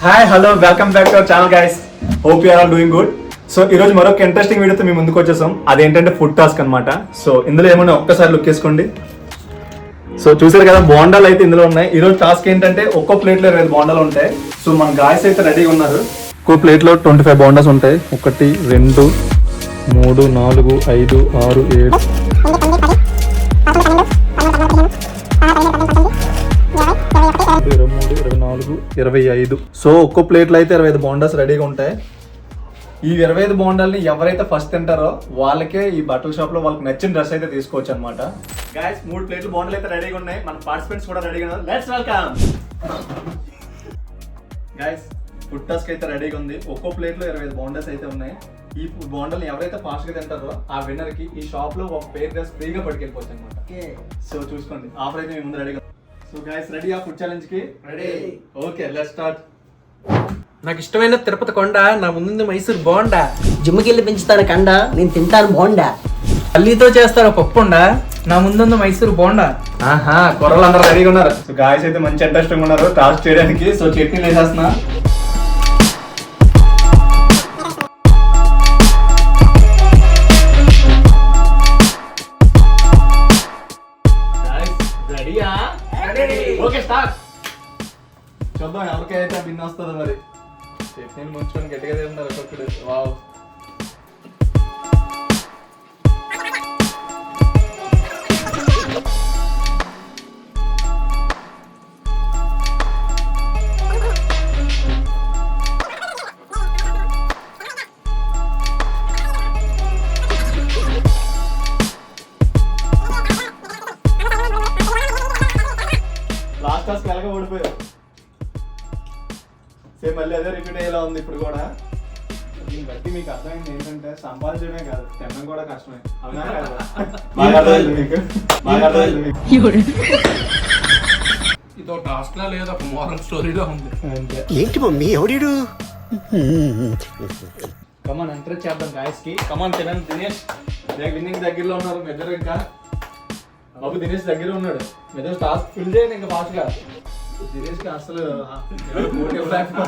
Hi hello welcome back to our channel guys. Hope you are all doing good. So ఈ రోజు మరొక interesting వీడియోతో మీ ముందుకు వచ్చేసాం. అదేంటంటే ఫుడ్ టాస్క్ అన్నమాట. సో ఇందులో ఏమన్నా ఒక్కసారి లుక్ వేసుకోండి. సో చూసారు కదా, బోండాలు అయితే ఇందులో ఉన్నాయి. ఈ రోజు టాస్క్ ఏంటంటే ఒక్కో ప్లేట్లో 20 బోండాలు ఉంటాయి. సో మన గాయస్ అయితే రెడీగా ఉన్నారు. ఒక్కో ప్లేట్లో 25 బోండాస్ ఉంటాయి. 1 2 3 4 5 6 7 23 24 25. సో ఒక్కో ప్లేట్లో అయితే 25 బోండాస్ రెడీగా ఉంటాయి. ఈ 25 బోండాల్ని ఎవరైతే ఫస్ట్ తింటారో వాళ్ళకే ఈ బట్టల షాప్ లో వాళ్ళకి నచ్చిన డ్రెస్ అయితే తీసుకోవచ్చు అనమాట. గైస్ 3 ప్లేట్లు బోండాలు అయితే రెడీగా ఉన్నాయి. మన పార్టిసిపెంట్స్ కూడా రెడీగా ఉన్నారు. Let's welcome. Guys food task అయితే రెడీగా ఉంది. ఒక్కో ప్లేట్ లో 25 బోండాస్ అయితే ఉన్నాయి. ఈ బోండాల్ని ఎవరైతే ఫాస్ట్ గా తింటారో ఆ విన్నర్ కి ఈ షాప్ లో ఒక పేర్ డ్రెస్ ఫ్రీగా పట్టుకెళ్ళిపోవచ్చు అనమాట. సో చూసుకోండి, ఆఫర్ అయితే మీ ముందు రెడీగా. సో గైస్ రెడీ ఆ ఫుడ్ ఛాలెంజ్ కి? రెడీ. Okay let's start. నాకు ఇష్టమైన తిరుపతి కొండ, నా ముందు మైసూర్ బోండా. జిమ్కి పెంచుతారు కండ, నేను తింటాను బోండా. పల్లితో చేస్తారు పప్పుండ, నా ముందు మైసూర్ బోండా. ఆహా, కుర్రలు అందరూ రెడీగా ఉన్నారు. సో గాయస్ అయితే మంచి ఇంట్రెస్టింగ్ ఉన్నారు టాస్క్ చేయడానికి. సో చట్నీ వేసేస్తున్నా. రెడీయా? Okay start. చూద్దాం ఎవరికైతే బిన్ వస్తుందో మరి. చట్నీని ముంచుకొని గట్టిగా తింటారు ఒక్కొక్కడు. వావ్. లాస్ట్ టాస్క్ ఎలాగో ఓడిపోయారు. సేమ్ మళ్ళీ అదే రిపీట్ అయ్యేలా ఉంది ఇప్పుడు కూడా. దీన్ని బట్టి మీకు అర్థమైంది ఏంటంటే సంపాదించడమే కాదు, తినడం కూడా కష్టమే. అవునా కాదు? బాగా అర్థమైంది మీకు? బాగా అర్థమైంది మీకు? ఇదో టాస్క్ లా లేదు, ఒక మోరల్ స్టోరీలో ఉంది. అంతే. ఏంటి మమ్మీ ఎవడీడు? కమాన్ ఎంకరేజ్ చేద్దాం గాయస్ కి. కమాన్ తినండి. దినేష్ విన్నింగ్ దగ్గరలో ఉన్నారు మీ ఇద్దరు. ఇంకా బాబు దినేష్ దగ్గర ఉన్నాడు. మీరు టాస్క్ ఫిల్ చేయండి ఇంకా ఫాస్ట్ గా. దినేష్ కి అసలు పోటీ ఇవ్వలేకపో.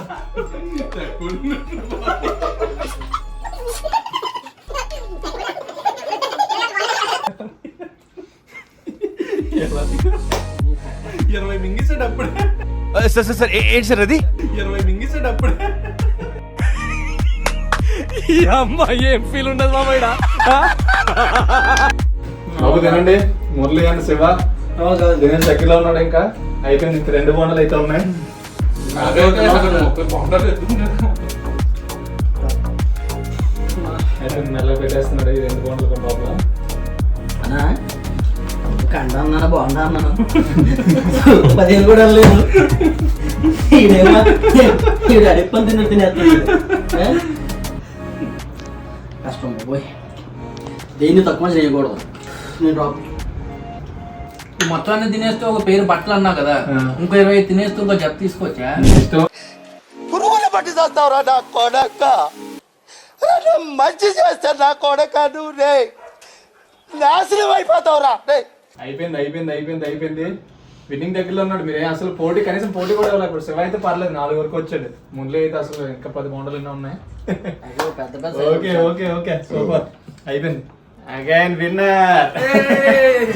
20 మింగిసాడు అప్పుడే. సార్ ఏంటి సార్ అది? 20 మింగిసాడు అప్పుడే. అమ్మాయి ఏం ఫీల్ ఉండదు మామయ్య. బాబు తినండి. మురళి అండ్ శివ దినేష్ దగ్గరలో ఉన్నాడు. ఇంకా అయిపోయింది. 2 బోండాలు అయితే ఉన్నాయి. అయితే మెల్లగా పెట్టేస్తున్నాడు ఈ 2 బోండాలు లోపల. కండ అన్నాను బోండా అన్నాను. 10 కూడా లేదు. ఈడేమో అడిప్పని తినేస్తాడు. కష్టం పోయి దేన్ని తక్కువ చేయకూడదు. నేను డ్రాప్ మొత్తాన్ని తినేస్తే ఒక పేరు బట్టలు అన్నా కదా, ఇంకో 20 తినేస్తూ ఇంకో జత తీసుకోవచ్చా? పురుగుల పట్టి చేస్తావురా నా కొడక. మంచి చేస్తాను నా కొడక. నువ్వు రే నాశనం అయిపోతావురా. అయిపోయింది అయిపోయింది అయిపోయింది అయిపోయింది. విన్నింగ్ దగ్గరలో ఉన్నాడు. మీరే అసలు పోటీ కనీసం పోటీ కూడా ఇవ్వలేదు. ఇప్పుడు శివ అయితే పర్లేదు 4 వరకు వచ్చాడు. మురళి అయితే అసలు ఇంకా 10 బోండాలు ఎన్నో ఉన్నాయి. పెద్ద పెద్ద ఓకే ఓకే ఓకే సూపర్. అయిపోయింది. Again winner.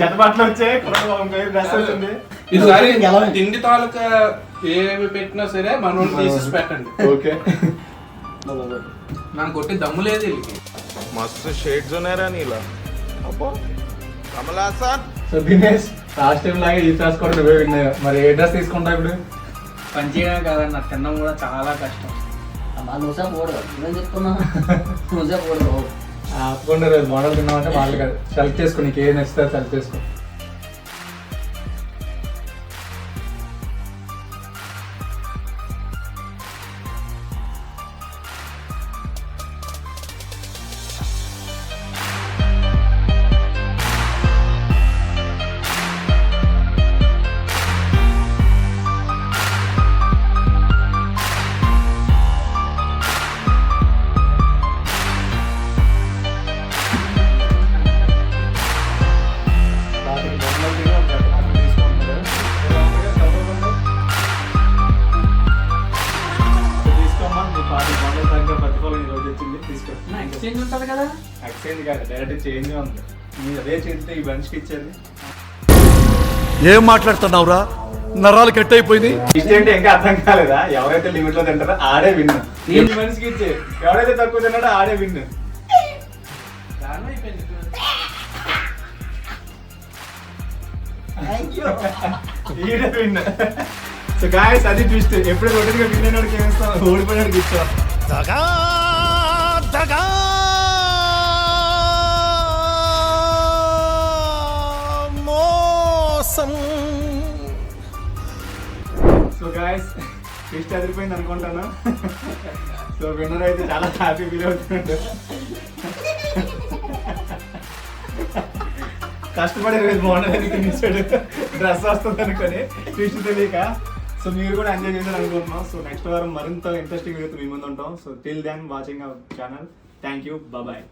చెత్తబట్టలు వచ్చాయి. డ్రెస్ వచ్చింది. ఈసారి తిండి తాలూకా ఏమి పెట్టినా సరే మనం తీసేసి పెట్టండి. ఓకే. నన్ను కొట్టి దమ్ము లేదు వీళ్ళకి. మస్తు షేడ్స్ ఉన్నారా నీలా. అబ్బో Kamal Haasan. So Dinesh last time లాగా ఈ డ్రెస్ కూడా నువ్వే విన్నావు. మరి ఏ డ్రెస్ తీసుకుంటావు ఇప్పుడు? పని చేయడం కాదండి, నాకు తినడం కూడా చాలా కష్టం. నువ్వుసా పోడు. నేను చెప్తున్నా నువ్వుసా పోడు. ఆపకుండా రోజు మోడల్ తిన్నామంటే వాళ్ళు కాదు, సెలెక్ట్ చేసుకో. నీకు ఏది నచ్చితే సెలెక్ట్ చేసుకో. వచ్చింది తీసుకో. ఎక్స్చేంజ్ ఉంటుంది కదా. ఎక్స్చేంజ్ కాదు, డైరెక్ట్ చేంజ్ ఉంది. మీరు అదే చేస్తే ఈ బంచ్కి ఇచ్చేది. ఏం మాట్లాడుతున్నావురా? నరాలు కట్ అయిపోయింది. ఇష్టేంటి ఇంకా అర్థం కాలేదా? ఎవరైతే లిమిట్ లో తింటారో ఆడే విన్. నేను మనిషికి ఇచ్చే, ఎవరైతే తక్కువ తిన్నాడో ఆడే విన్. దాని అయిపోయింది. ఈడే విన్. సో గాయస్ అది ట్విస్ట్. ఎప్పుడు రొటీన్గా విన్ అయినోడికి ఏమిస్తాం, ఓడిపోయినోడికి ఇస్తాం. దగా దగా మోసం. సో గాయస్ ట్విస్ట్ అదిరిపోయింది అనుకుంటాను. సో విన్నర్ అయితే చాలా హ్యాపీ ఫీల్ అవుతున్నాడు. కష్టపడే రోజు బాగుండదని తినేసాడు. డ్రెస్ వస్తుంది అనుకొని ట్విస్ట్ తెలియక. సో మీరు కూడా ఎంజాయ్ చేశారు అనుకుంటున్నాం. సో నెక్స్ట్ వారం మరింత ఇంట్రెస్టింగ్ వీడియోతో మీ ముందు ఉంటాం. So till then watching our channel. Thank you, bye.